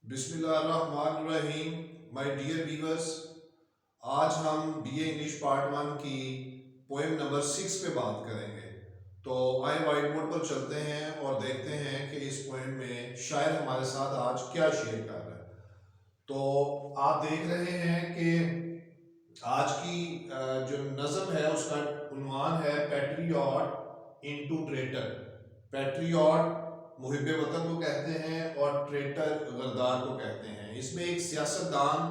बिस्मिल्लाहिर्रहमानिर्रहीम। My dear viewers, आज हम बीए इंग्लिश पार्ट 1 की पोएम नंबर 6 पे बात करेंगे। तो आए वाइट बोर्ड पर चलते हैं और देखते हैं कि इस पोएम में शायर हमारे साथ आज क्या शेयर कर रहा है। तो आप देख रहे हैं कि आज की जो नज़म है उसका उन्वान है पैट्रियट इनटू ट्रेटर। पैट्रियट मुहिब्बे वतन को कहते हैं और ट्रेटर गद्दार को कहते हैं। इसमें एक सियासतदान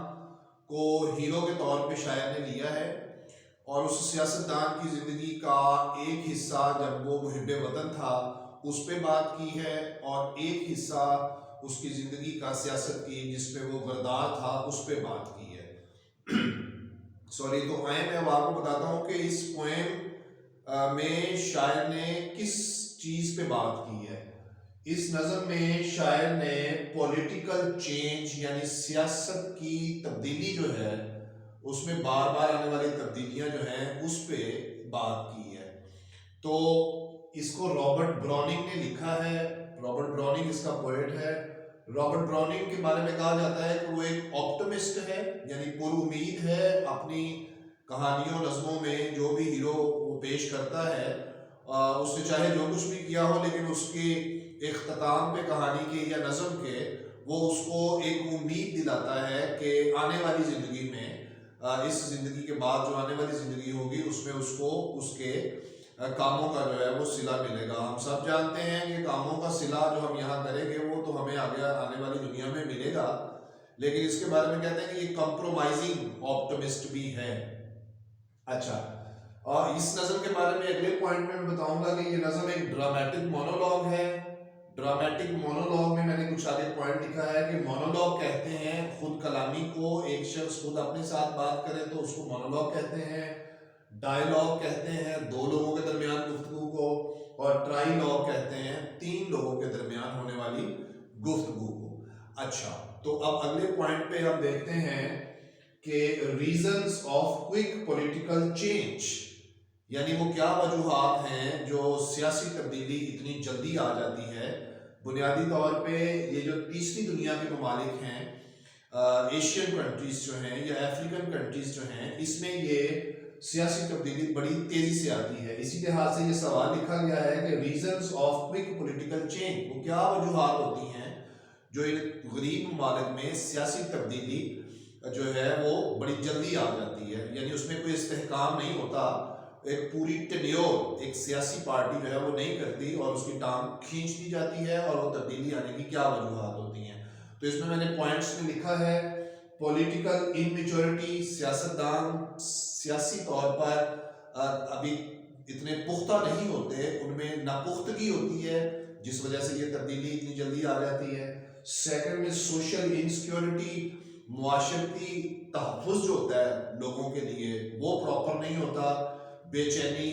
को हीरो के तौर पे शायर ने लिया है और उस सियासतदान की ज़िंदगी का एक हिस्सा जब वो मुहिब्बे वतन था उस पे बात की है और एक हिस्सा उसकी ज़िंदगी का सियासत की जिसपे वो गद्दार था उस पे बात की है। सॉरी, तो आए मैं अब आपको बताता हूँ कि इस पोएम में शायर ने किस चीज़ पे बात की है। इस नज़म में शायर ने पॉलिटिकल चेंज यानी सियासत की तब्दीली जो है उसमें बार बार आने वाली तब्दीलियां जो हैं उस पे बात की है। तो इसको रॉबर्ट ब्राउनिंग ने लिखा है। रॉबर्ट ब्राउनिंग इसका पोएट है। रॉबर्ट ब्राउनिंग के बारे में कहा जाता है कि वो एक ऑप्टिमिस्ट है, यानी पुरुमीद है। अपनी कहानियों नज़मों में जो भी हीरो वो पेश करता है उसने चाहे जो कुछ भी किया हो, लेकिन उसके इख्तिताम पे कहानी के या नज़म के वो उसको एक उम्मीद दिलाता है कि आने वाली ज़िंदगी में इस ज़िंदगी के बाद जो आने वाली ज़िंदगी होगी उसमें उसको उसके कामों का जो है वो सिला मिलेगा। हम सब जानते हैं कि कामों का सिला जो हम यहाँ करेंगे वो तो हमें आगे आने वाली दुनिया में मिलेगा, लेकिन इसके बारे में कहते हैं कि ये कंप्रोमाइजिंग ऑप्टिमिस्ट भी है। अच्छा, और इस नज़म के बारे में अगले पॉइंट में मैं बताऊंगा कि ये नज़म एक ड्रामेटिक मोनोलॉग है। ड्रामेटिक मोनोलॉग में मैंने कुछ आगे पॉइंट लिखा है कि मोनोलॉग कहते हैं खुद कलामी को, एक शख्स खुद अपने साथ बात करे तो उसको मोनोलॉग कहते हैं। डायलॉग कहते हैं दो लोगों के दरमियान गुफ्तगू को, और ट्राइलॉग कहते हैं तीन लोगों के दरमियान होने वाली गुफ्तगू को। अच्छा, तो अब अगले पॉइंट पे हम देखते हैं कि reasons of quick political change, यानी वो क्या वजूहात हैं जो सियासी तब्दीली इतनी जल्दी आ जाती है। बुनियादी तौर पे ये जो तीसरी दुनिया के ममालिक हैं, एशियन कंट्रीज जो हैं या अफ्रीकन कंट्रीज जो हैं, इसमें ये सियासी तब्दीली बड़ी तेज़ी से आती है। इसी लिहाज से ये सवाल लिखा गया है कि reasons of quick political change, वो क्या वजूहात होती हैं जो इन गरीब ममालिक में सियासी तब्दीली जो है वो बड़ी जल्दी आ जाती है, यानी उसमें कोई इस्तेहकाम नहीं होता। एक पूरी टेन्योर एक सियासी पार्टी जो है वो नहीं करती और उसकी टांग खींच दी जाती है, और वो तब्दीली आने की क्या वजूहात होती हैं। तो इसमें मैंने पॉइंट्स में लिखा है पॉलिटिकल इनमेच्योरिटी, सियासतदान सियासी तौर पर अभी इतने पुख्ता नहीं होते, उनमें नापुख्तगी होती है जिस वजह से ये तब्दीली इतनी जल्दी आ जाती है। सेकंड में सोशल इनसिक्योरिटी, मुआशरती तहफ़्फ़ुज़ जो होता है लोगों के लिए वो प्रॉपर नहीं होता। बेचैनी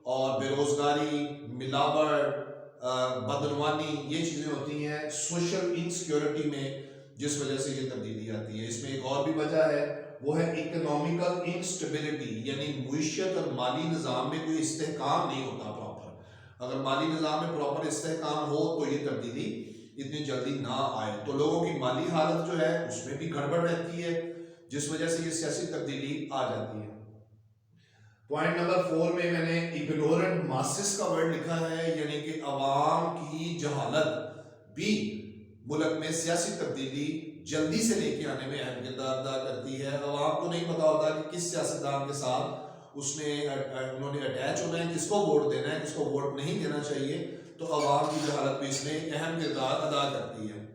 और बेरोज़गारी, मिलावट, बदनवानी, ये चीज़ें होती हैं सोशल इनसिक्योरिटी में, जिस वजह से ये तब्दीली आती है। इसमें एक और भी वजह है, वो है इकोनॉमिकल इंस्टेबिलिटी, यानी मुईशत और माली निज़ाम में कोई इस्तेहकाम नहीं होता प्रॉपर। अगर माली निज़ाम में प्रॉपर इस्तेहकाम हो तो ये तब्दीली इतनी जल्दी ना आए। तो लोगों की माली हालत जो है उसमें भी गड़बड़ रहती है, जिस वजह से ये सियासी तब्दीली आ जाती है। पॉइंट नंबर 4 में मैंने इग्नोरेंट मासेस का वर्ड लिखा है, यानी कि अवाम की जहालत भी मुल्क में सियासी तब्दीली जल्दी से लेके आने में अहम किरदार अदा करती है। अवाम को नहीं पता होता कि किस सियासतदान के साथ उन्होंने अटैच होना है, किसको वोट देना है, किसको वोट नहीं देना चाहिए। तो अवाम की जहालत भी इसमें अहम किरदार अदा करती है।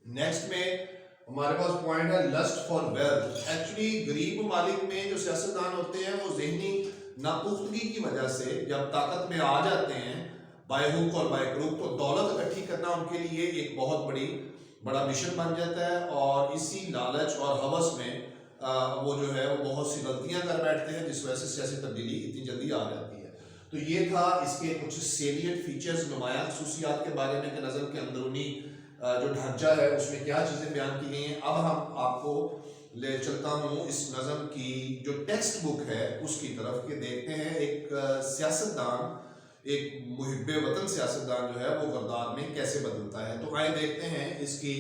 नेक्स्ट में हमारे पास पॉइंट है लस्ट फॉर वेल्थ। एक्चुअली गरीब ममालिक में जो सियासतदान होते हैं वो जहनी नापुख्तगी की वजह से जब ताकत में आ जाते हैं बाय हुक और बाय क्रुक, तो दौलत इकट्ठी करना उनके लिए एक बहुत बड़ा मिशन बन जाता है, और इसी लालच और हवस में वो जो है वो बहुत सी गलतियां कर बैठते हैं, जिस वजह से सियासी तब्दीली इतनी जल्दी आ जाती है। तो ये था इसके कुछ सेलिएंट फीचर्स, नुमायां खसूसियात के बारे में कि नज़म के अंदरूनी जो ढांचा है उसमें क्या चीज़ें बयान की गई हैं। अब हम आपको ले चलता हूँ इस नज़म की जो टेक्स्ट बुक है उसकी तरफ, कि देखते हैं एक सियासतदान, एक मुहिब्बे वतन सियासतदान जो है वो गद्दार में कैसे बदलता है। तो आए देखते हैं इसकी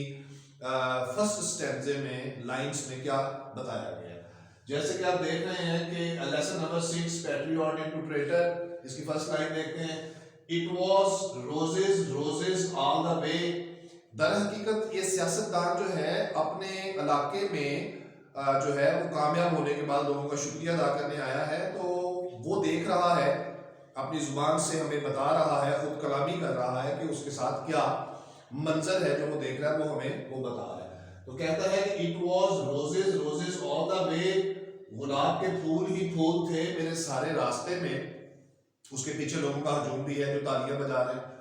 फर्स्ट स्टैंजे में लाइंस में क्या बताया गया है। जैसे कि आप देख रहे हैं कि lesson number 6 patriot into traitor, इसकी फर्स्ट लाइन देखते हैं, it was roses roses all the way. दर हकीकत ये सियासतदान जो है अपने इलाके में जो है वो कामयाब होने के बाद लोगों का शुक्रिया अदा करने आया है, तो वो देख रहा है अपनी जुबान से हमें बता रहा है, खुद कलामी कर रहा है कि उसके साथ क्या मंजर है जो वो देख रहा है, वो हमें वो बता रहा है। तो कहता है कि it was roses roses all the way, गुलाब के फूल ही फूल थे मेरे सारे रास्ते में। उसके पीछे लोगों का हजूम भी है जो तालियां बजा रहे हैं।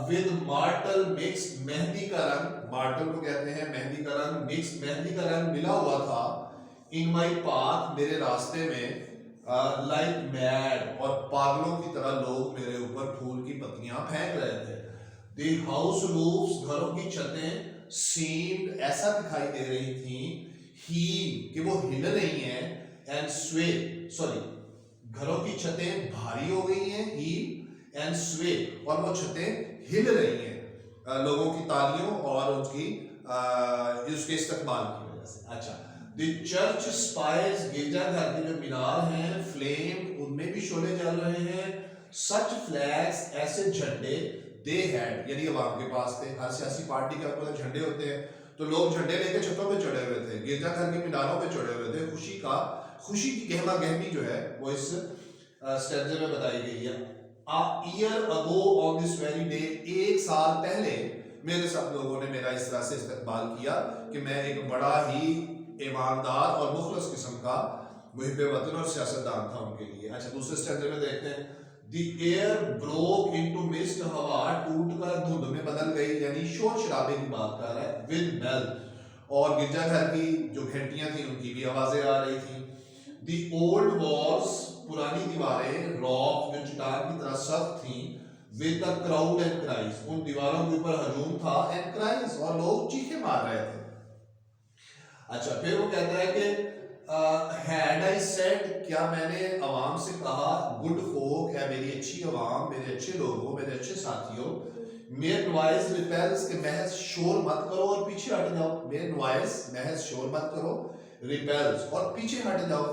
विद मार्टल मिक्स, मेहंदी का रंग, मार्टल को कहते हैं मेहंदी का रंग, मिक्स मेहंदी का रंग मिला हुआ था, इन माई पाथ मेरे रास्ते में, लाइक मैड और पागलों की तरह लोग मेरे ऊपर फूल की पत्तियां फेंक रहे थे। द हाउस रूफ्स, घरों की छतें, सीम्ड ऐसा दिखाई दे रही थी, ही कि वो हिल रही हैं, एंड स्वे सॉरी घरों की छतें भारी हो गई हैं, ही एंड स्वे और वो छतें हिल रही हैं लोगों की तालियों और उसके इस्तकबाल की वजह से। अच्छा, द चर्च स्पायर्स, गिरजाघर के जो मीनार हैं, फ्लेम उनमें भी शोले जल रहे हैं, सच फ्लैग्स ऐसे झंडे, दे हैड यानी अवाम के पास थे। हर सियासी पार्टी के अपने झंडे होते हैं, तो लोग झंडे लेके छतों पे चढ़े हुए थे, गिरजाघर के मीनारों पे चढ़े हुए थे। खुशी की गहमा गहमी जो है वो इस स्टैंजे में बताई गई है। A year ago on this very day, एक साल पहले मेरे सब लोगों ने मेरा इस तरह से इस्तकबाल किया कि मैं एक बड़ा ही ईमानदार और मुखलस किस्म का मुहिब वतन और सियासतदान था उनके लिए। अच्छा, दूसरे स्टैंडर्ड में देखते हैं, The air broke into mist, हवा टूट कर धुंध में बदल गई, यानी शोर शराबे की बात कर रहा है। With bell, और गिरजाघर की जो घंटियां थी उनकी भी आवाजें आ रही थी। The old walls, पुरानी दीवारें, रॉक जो चट्टान की तरह सख्त थी, with the crowd and cries, उन दीवारों के ऊपर हजूम था, एंड क्राइज और लोग चीखें मार रहे थे। अच्छा, फिर वो कहता है कि हैड आई सेड, क्या मैंने अवाम से कहा, गुड फोक है मेरी अच्छी अवाम, मेरे अच्छे लोगों, मेरे अच्छे साथियों, मेयर नॉइज रिपेल्स के महज शोर मत करो और पीछे हट जाओ, मेयर नॉइज महज शोर मत करो, रिपेल्स और पीछे हट जाओ।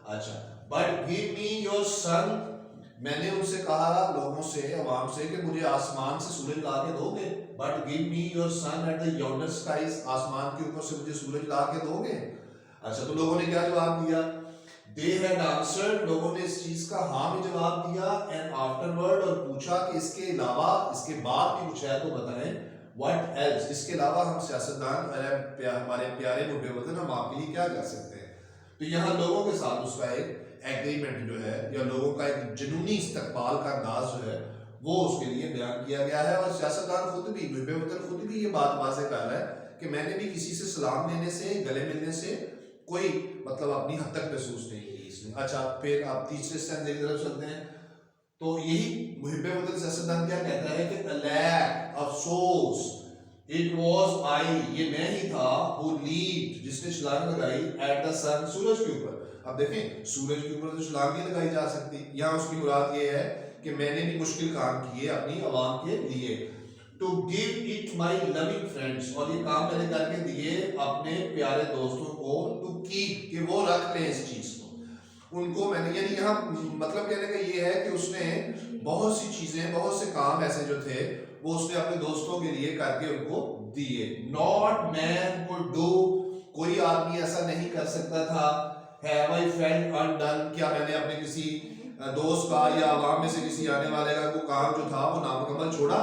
अच्छा, बट गिव मी योर सन, मैंने उनसे कहा लोगों से, अवाम से, कि मुझे आसमान से सूरज ला के दोगे। But give me your sun at the yonder skies, आसमान के ऊपर से मुझे सूरज ला के दोगे। अच्छा, तो लोगों ने क्या जवाब दिया? दे हैड आंसर्ड, लोगों ने इस चीज का हाँ में जवाब दिया, एंड आफ्टरवर्ड, और पूछा कि इसके अलावा, इसके बाद भी कुछ है तो बताएं। व्हाट एल्स, इसके अलावा हम सियासतदान, हमारे प्यारे मुहिब वतन, हम आपके लिए क्या कर सकते हैं। तो यहाँ लोगों के साथ उसका एक एग्रीमेंट जो है, या लोगों का एक जुनूनी इस्तकबाल का अंदाज जो है वो उसके लिए बयान किया गया है। और सियासतदान खुद भी, मुहिब वतन खुद भी ये बात वाज़ेह कर रहा है कि मैंने भी किसी से सलाम लेने से, गले मिलने से कोई मतलब अपनी हद तक महसूस नहीं की इसने। अच्छा, फिर आप तीसरे स्टैंडे की तरफ चलते हैं, तो यही मुहिब वतन सियासतदान क्या कहता है कि अलैक, अफसोस, इट वॉज आई, ये मैं ही था, हु लीड, जिसने छलांग लगाई, एट द सन, सूरज के ऊपर। अब देखें, सूरज के ऊपर तो छलांग नहीं लगाई जा सकती, यहाँ उसकी मुराद ये है कि मैंने भी मुश्किल काम किए अपनी आवाम के लिए। To give it my loving friends, और ये काम मैंने करके दिए अपने प्यारे दोस्तों को, टू कीप, कि वो रख लें इस चीज को, उनको मैंने, यानी यहाँ मतलब कहने का ये है कि उसने बहुत सी चीजें, बहुत से काम ऐसे जो थे वो उसने अपने दोस्तों के लिए करके उनको दिए। नॉट मैन कुड डू, कोई आदमी ऐसा नहीं कर सकता था। हैव आई फेल्ट अनडन, क्या मैंने अपने किसी दोस्त का या आवाम में से किसी आने वाले का वो काम जो था वो नामुकम्मल छोड़ा।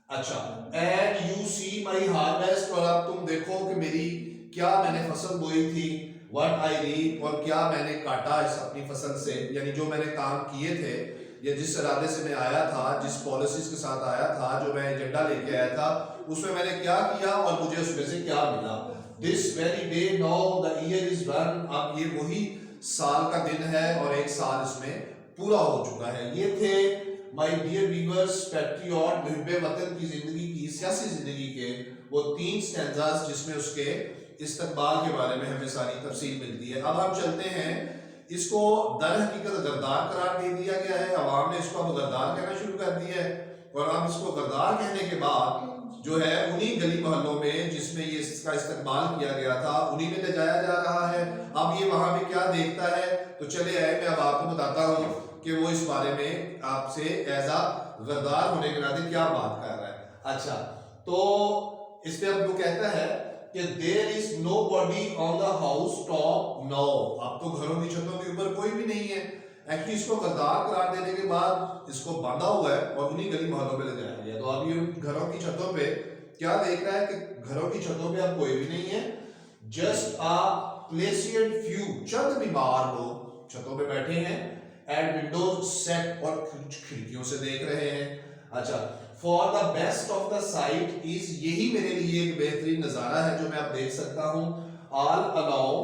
अच्छा, and you see my harvest, और अब तुम देखो कि मेरी क्या मैंने फसल बोई थी, व्हाट आई रीप, और क्या मैंने काटा इस अपनी फसल से, यानी जो मैंने काम किए थे या जिस इरादे से मैं आया था, जिस पॉलिसीज के साथ आया था, जो मैं एजेंडा लेके आया था, उसमें मैंने क्या किया और मुझे उसमें से क्या मिला। This very day now the year is run, अब ये वही साल का दिन है और एक साल इसमें पूरा हो चुका है। ये थे माय डियर व्यूअर्स, पैट्रियट, मुहिब वतन की जिंदगी की, सियासी जिंदगी के वो 3 स्टैंजास जिसमें उसके इस्तकबाल के बारे में हमें सारी तफसील मिलती है। अब हम चलते हैं, इसको दर हकीकत गद्दार करार दे दिया गया है, अवाम ने इसको अब गद्दार कहना शुरू कर दिया है, और अब इसको गद्दार कहने के बाद जो है उन्हीं गली मोहल्लों में जिसमें ये इसका इस्तेमाल किया गया था उन्हीं में ले जाया जा रहा है। अब ये वहां पे क्या देखता है, तो चले आए मैं अब आपको बताता हूँ कि वो इस बारे में आपसे एज आ गद्दार होने के नाते क्या बात कर रहा है। अच्छा, तो इस पे अब वो कहता है कि there is no body on the house top no. अब तो घरों की छतों के ऊपर कोई भी नहीं है। एक्चुअली इसको गद्दार करार देने के बाद इसको बांधा हुआ है और उन्हीं गली मोहल्लों पे ले जाया गया। तो अब ये घरों की छतों पे क्या देख रहा है कि घरों की छतों पे अब कोई भी नहीं है, जस्ट आ प्लेसियड फ्यू, चंद बीमार लोग छतों पे बैठे हैं, एट विंडोज सेट, और खिड़कियों से देख रहे हैं। अच्छा, for the best of the site is, यही मेरे लिए एक बेहतरीन नजारा है जो मैं अब देख सकता हूं। All allow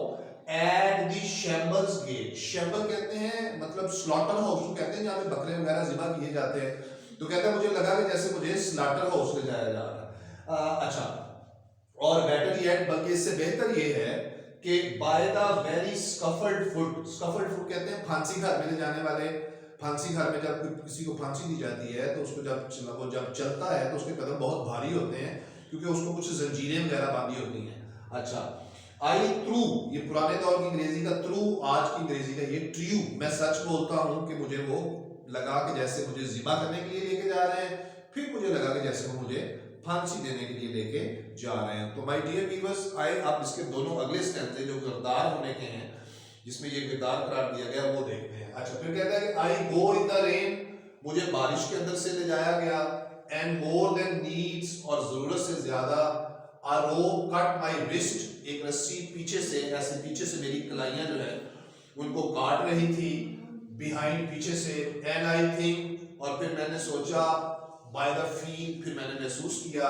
at the shambles gate, shamble कहते हैं मतलब स्लॉटर हाउस कहते हैं जहां पे बकरे वगैरह ज़िबा किए जाते हैं। तो कहता है मुझे लगा कि जैसे मुझे स्लॉटर हाउस ले जाया जा रहा है। अच्छा, और बेटर येट, बल्कि इससे बेहतर ये है कि by the very scaffold foot, scaffold foot कहते हैं फांसी घर में ले जाने वाले। फांसी घर में जब किसी को फांसी दी जाती है तो उसको जब चलता है तो उसके कदम बहुत भारी होते हैं क्योंकि उसको कुछ जंजीरें वगैरह बांधी होती हैं। अच्छा, आई थ्रू, ये पुराने दौर की अंग्रेजी का थ्रू, आज की अंग्रेजी का ये ट्रू। मैं सच बोलता हूं कि मुझे वो लगा कि जैसे मुझे ज़िबा करने के लिए लेके जा रहे हैं, फिर मुझे लगा कि जैसे वो मुझे फांसी देने के लिए लेके जा रहे हैं। तो माय डियर व्यूअर्स, आए आप इसके दोनों अगले स्टैंजे जो गद्दार होने के हैं जिसमें ये गद्दार करार दिया गया वो देखते हैं। अच्छा, फिर कहता है कि आई गो इन द रेन, मुझे बारिश के अंदर से ले जाया गया, एंड मोर देन नीड्स, और जरूरत से ज्यादा, आ रोप कट माय रिस्ट, एक रस्सी पीछे से, ऐसे पीछे से मेरी कलाइयां जो है उनको काट रही थी, बिहाइंड पीछे से, एंड आई थिंक, और फिर मैंने सोचा, बाय द फील, फिर मैंने महसूस किया,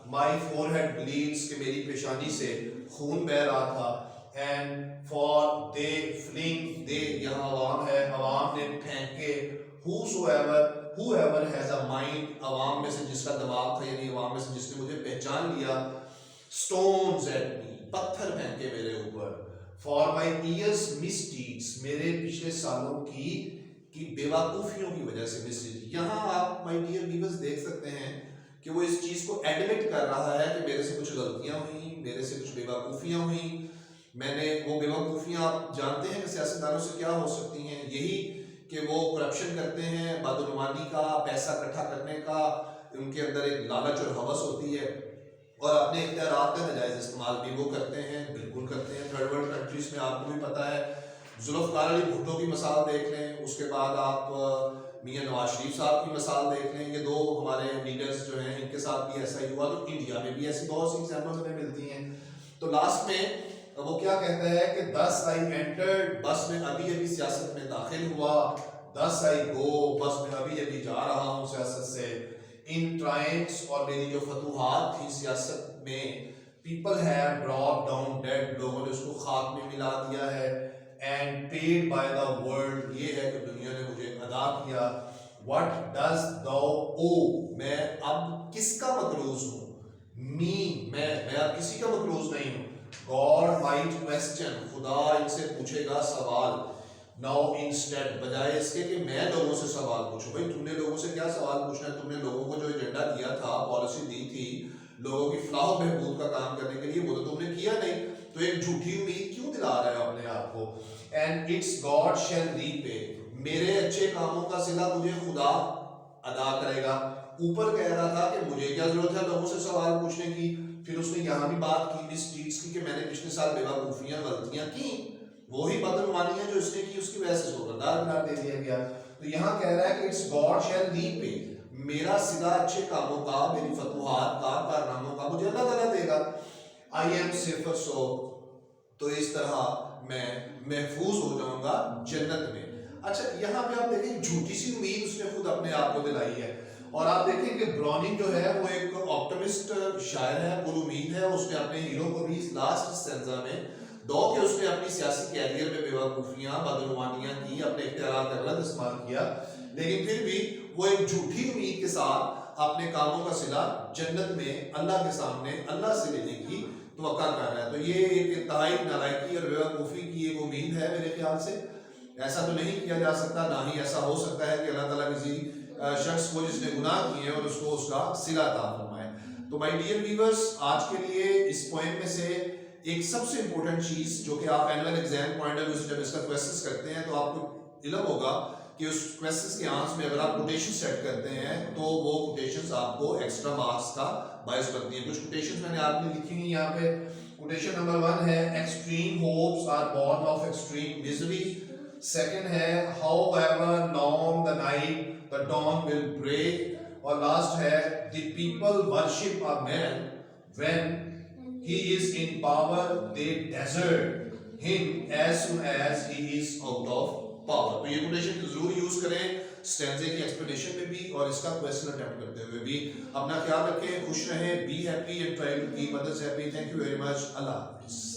माय फोरहेड ब्लीड्स, कि मेरी पेशानी से खून बह रहा था, एंड फॉर दे फ्लिंग, दे यहाँ अवाम है, अवाम ने फेंके, whoever has a mind, अवाम में से जिसका दिमाग था, यानी अवाम में से जिसने मुझे पहचान लिया, stones at me, पत्थर फेंके मेरे ऊपर, for my years misdeeds, मेरे पिछले सालों की बेवकूफियों की वजह से misdeeds। यहाँ आप my dear viewers देख सकते हैं कि वो इस चीज को एडमिट कर रहा है कि मेरे से कुछ गलतियां हुई, मेरे से कुछ बेवकूफियां हुई, मैंने वो बेवकूफियां, आप जानते हैं कि सियासतदानों से क्या हो सकती हैं, यही कि वो करप्शन करते हैं, बदनुमानी का, पैसा इकट्ठा करने का, उनके अंदर एक लालच और हवस होती है, और अपने इख्तियारात का नाजायज इस्तेमाल भी वो करते हैं, बिल्कुल करते हैं। थर्ड वर्ल्ड कंट्रीज में आपको भी पता है, जुल्फ़िकार अली भुट्टो की मिसाल देख लें, उसके बाद आप मियां नवाज शरीफ साहब की मिसाल देख लें, ये दो हमारे लीडर्स जो हैं इनके साथ भी ऐसा ही हुआ। तो इंडिया में भी ऐसी बहुत सी एग्जाम्पल्स हमें मिलती हैं। तो लास्ट में वो क्या कहता है कि 10 आई एंटर्ड, बस में अभी अभी सियासत में दाखिल हुआ, 10 आई गो, बस में अभी अभी जा रहा हूँ सियासत से, इन ट्रायम्फ्स, और मेरी जो फतूहात थी सियासत में, people have brought down dead, लोगों ने उसको खाक में मिला दिया है, and paid by the world, ये है कि दुनिया ने मुझे अदा किया, व्हाट डज दो ओ, मैं अब किसका मकरूज हूँ, मी, मैं अब किसी का मकरूज नहीं हूँ, गॉड माइट क्वेश्चन, खुदा इनसे पूछेगा सवाल, नाउ इंस्टेड, बजाय इसके कि मैं लोगों से सवाल पूछूं। भाई तुमने लोगों से क्या सवाल पूछना है, तुमने लोगों को जो एजेंडा दिया था, पॉलिसी दी थी लोगों की फलाह बहबूद का काम करने के लिए, वो तो तुमने किया नहीं, तो एक झूठी उम्मीद क्यों दिला रहे हो अपने आप को। And it's God shall repay, मेरे अच्छे कामों का सिला मुझे खुदा अदा करेगा। ऊपर कह रहा था कि मुझे क्या जरूरत है लोगों से सवाल पूछने की, फिर उसने यहाँ भी बात की मिसडीड्स की कि मैंने पिछले साल बेवकूफियां गलतियां की, वही बदनुमानियां जो इसने की उसकी वजह से गद्दार करार दे दिया गया। तो यहाँ कह रहा है कि इट्स गॉड शैल रीपे, मेरा सिला अच्छे कामों का, मेरी फतूहात का, कारनामों का मुझे अल्लाह ताला देगा। आई एम सेफर सो, तो इस तरह मैं महफूज हो जाऊंगा जन्नत में। अच्छा, यहाँ पे आप देखें झूठी सी उम्मीद उसने खुद अपने आप को दिलाई है, और आप देखें कि ब्राउनिंग जो है वो एक ऑप्टिमिस्ट शायर है, पुर उम्मीद है। उसने अपने हीरो को भी लास्ट स्टेंजा में दो कि उसने अपनी सियासी कैरियर में बेवकूफियां, बदनुमानियां की, अपने इख्तियार का गलत इस्तेमाल किया, लेकिन फिर भी वो एक झूठी उम्मीद के साथ अपने कामों का सिला जन्नत में अल्लाह के सामने अल्लाह से लेने की तवक्का कर रहा है। तो ये एक इंतहाई नालायकी और बेवकूफ़ी की एक उम्मीद है मेरे ख्याल से। ऐसा तो नहीं किया जा सकता, ना ही ऐसा हो सकता है कि अल्लाह ताला किसी शख्स को जिसने गुनाह किए हैं और उसको उसका सिला अता फरमाए। तो माय डियर व्यूअर्स, आज के लिए इस पोएम में से एक सबसे इंपॉर्टेंट चीज जो कि आप annual exam point of view से जब इसका क्वेश्चंस करते हैं तो आपको इल्म होगा कि उस क्वेश्चंस के आंसर में अगर आप कोटेशन सेट करते हैं तो वो कोटेशंस आपको एक्स्ट्रा मार्क्स का बायस बनती है। कुछ कोटेशंस मैंने आपने लिखी हुई यहाँ पे। कोटेशन नंबर 1 है extreme hopes are born of extreme misery. Second है however long the night the dawn will break. और लास्ट है the people worship a man when he is in power they desert him as soon as he is out of power। तो ये quotation जरूर use करें स्टैंजे की explanation में भी और इसका क्वेश्चन अटेम्प्ट करते हुए भी। अपना ख्याल रखें, खुश रहें, be happy and try to keep others happy. Thank you very much. अल्लाह हाफिज़।